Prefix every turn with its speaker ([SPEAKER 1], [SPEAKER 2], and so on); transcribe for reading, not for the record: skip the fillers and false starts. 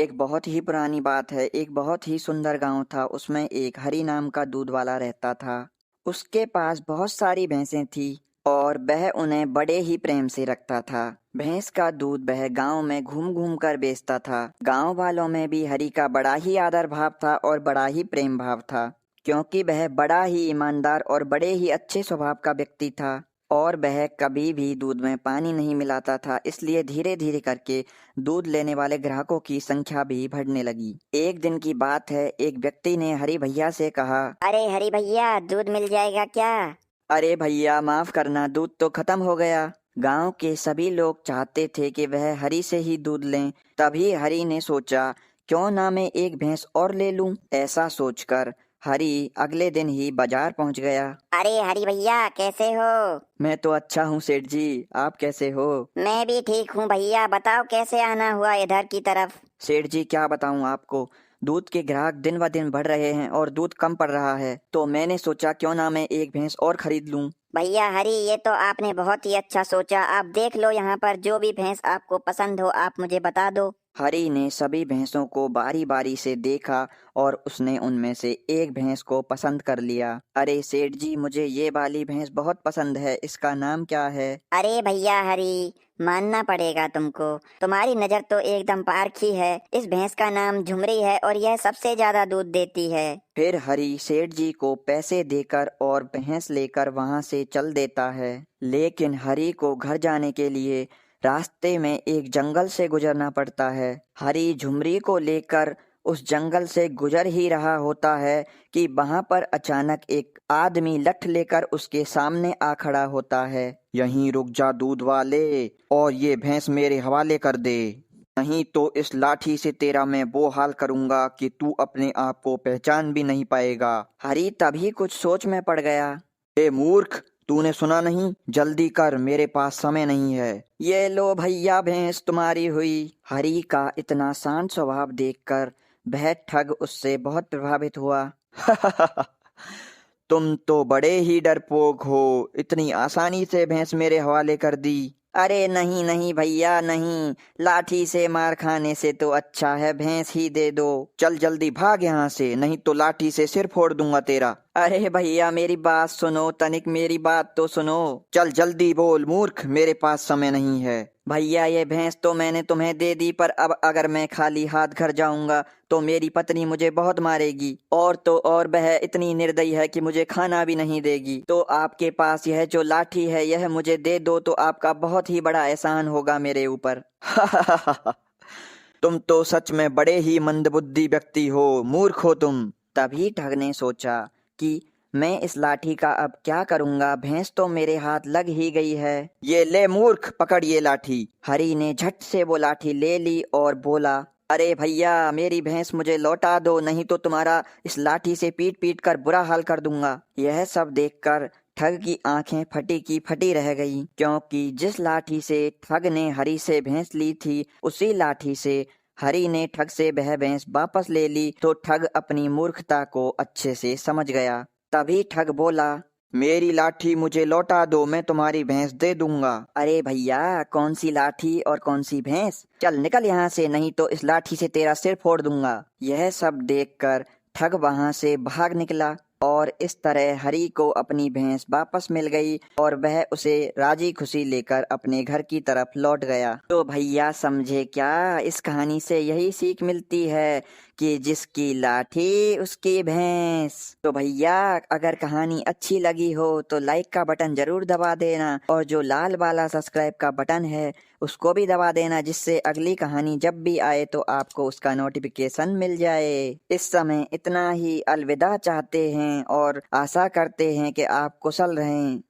[SPEAKER 1] एक बहुत ही पुरानी बात है। एक बहुत ही सुंदर गांव था। उसमें एक हरी नाम का दूध वाला रहता था। उसके पास बहुत सारी भैंसें थी और वह उन्हें बड़े ही प्रेम से रखता था। भैंस का दूध वह गांव में घूम घूम कर बेचता था। गांव वालों में भी हरी का बड़ा ही आदर भाव था और बड़ा ही प्रेम भाव था, क्योंकि वह बड़ा ही ईमानदार और बड़े ही अच्छे स्वभाव का व्यक्ति था और वह कभी भी दूध में पानी नहीं मिलाता था। इसलिए धीरे धीरे करके दूध लेने वाले ग्राहकों की संख्या भी बढ़ने लगी। एक दिन की बात है, एक व्यक्ति ने हरी भैया से कहा,
[SPEAKER 2] अरे हरी भैया, दूध मिल जाएगा क्या?
[SPEAKER 1] अरे भैया माफ करना, दूध तो खत्म हो गया। गांव के सभी लोग चाहते थे कि वह हरी से ही दूध लें। तभी हरी ने सोचा, क्यों ना मैं एक भैंस और ले लूं। ऐसा सोचकर हरी अगले दिन ही बाजार पहुंच गया।
[SPEAKER 2] अरे हरी भैया, कैसे हो?
[SPEAKER 1] मैं तो अच्छा हूँ सेठ जी, आप कैसे हो?
[SPEAKER 2] मैं भी ठीक हूँ भैया। बताओ कैसे आना हुआ इधर की तरफ?
[SPEAKER 1] सेठ जी क्या बताऊं आपको, दूध के ग्राहक दिन ब दिन बढ़ रहे हैं और दूध कम पड़ रहा है, तो मैंने सोचा क्यों ना मैं एक भैंस और खरीद लूं।
[SPEAKER 2] भैया हरी, ये तो आपने बहुत ही अच्छा सोचा। आप देख लो, यहाँ पर जो भी भैंस आपको पसंद हो आप मुझे बता दो।
[SPEAKER 1] हरी ने सभी भैंसों को बारी बारी से देखा और उसने उनमें से एक भैंस को पसंद कर लिया। अरे सेठ जी, मुझे ये वाली भैंस बहुत पसंद है, इसका नाम क्या है?
[SPEAKER 2] अरे भैया हरी, मानना पड़ेगा तुमको, तुम्हारी नजर तो एकदम पारखी है। इस भैंस का नाम झुमरी है और यह सबसे ज्यादा दूध देती है।
[SPEAKER 1] फिर हरी सेठ जी को पैसे देकर और भैंस लेकर वहां से चल देता है। लेकिन हरी को घर जाने के लिए रास्ते में एक जंगल से गुजरना पड़ता है। हरी झुमरी को लेकर उस जंगल से गुजर ही रहा होता है कि वहां पर अचानक एक आदमी लठ लेकर उसके सामने आ खड़ा होता है। यहीं रुक जा दूध वाले, और ये भैंस मेरे हवाले कर दे, नहीं तो इस लाठी से तेरा मैं वो हाल करूंगा कि तू अपने आप को पहचान भी नहीं पाएगा। हरी तभी कुछ सोच में पड़ गया। ए मूर्ख, तूने सुना नहीं? जल्दी कर, मेरे पास समय नहीं है। ये लो भैया, भैंस तुम्हारी हुई। हरी का इतना शांत स्वभाव देखकर वह ठग उससे बहुत प्रभावित हुआ। तुम तो बड़े ही डरपोक हो, इतनी आसानी से भैंस मेरे हवाले कर दी। अरे नहीं नहीं भैया नहीं, लाठी से मार खाने से तो अच्छा है भैंस ही दे दो। चल जल्दी भाग यहाँ से, नहीं तो लाठी से सिर फोड़ दूंगा तेरा। अरे भैया मेरी बात सुनो, तनिक मेरी बात तो सुनो। चल जल्दी बोल मूर्ख, मेरे पास समय नहीं है। भैया ये भैंस तो मैंने तुम्हें दे दी, पर अब अगर मैं खाली हाथ घर जाऊंगा तो मेरी पत्नी मुझे बहुत मारेगी, और तो और वह इतनी निर्दयी है कि मुझे खाना भी नहीं देगी। तो आपके पास यह जो लाठी है यह मुझे दे दो तो आपका बहुत ही बड़ा एहसान होगा मेरे ऊपर। तुम तो सच में बड़े ही मंदबुद्धि व्यक्ति हो, मूर्ख हो तुम। तभी ठग ने सोचा कि मैं इस लाठी का अब क्या करूंगा, भैंस तो मेरे हाथ लग ही गई है। ये ले मूर्ख, पकड़ ये लाठी। हरी ने झट से वो लाठी ले ली और बोला, अरे भैया मेरी भैंस मुझे लौटा दो, नहीं तो तुम्हारा इस लाठी से पीट पीट कर बुरा हाल कर दूंगा। यह सब देखकर ठग की आंखें फटी की फटी रह गई, क्योंकि जिस लाठी से ठग ने हरी से भैंस ली थी उसी लाठी से हरी ने ठग से वह भैंस वापस ले ली। तो ठग अपनी मूर्खता को अच्छे से समझ गया। तभी ठग बोला, मेरी लाठी मुझे लौटा दो, मैं तुम्हारी भैंस दे दूंगा। अरे भैया, कौन सी लाठी और कौन सी भैंस, चल निकल यहाँ से, नहीं तो इस लाठी से तेरा सिर फोड़ दूंगा। यह सब देखकर ठग वहां से भाग निकला और इस तरह हरी को अपनी भैंस वापस मिल गई और वह उसे राजी खुशी लेकर अपने घर की तरफ लौट गया। तो भैया समझे क्या, इस कहानी से यही सीख मिलती है कि जिसकी लाठी उसकी भैंस। तो भैया अगर कहानी अच्छी लगी हो तो लाइक का बटन जरूर दबा देना, और जो लाल वाला सब्सक्राइब का बटन है उसको भी दबा देना, जिससे अगली कहानी जब भी आए तो आपको उसका नोटिफिकेशन मिल जाए। इस समय इतना ही, अलविदा चाहते हैं और आशा करते हैं कि आप कुशल रहें।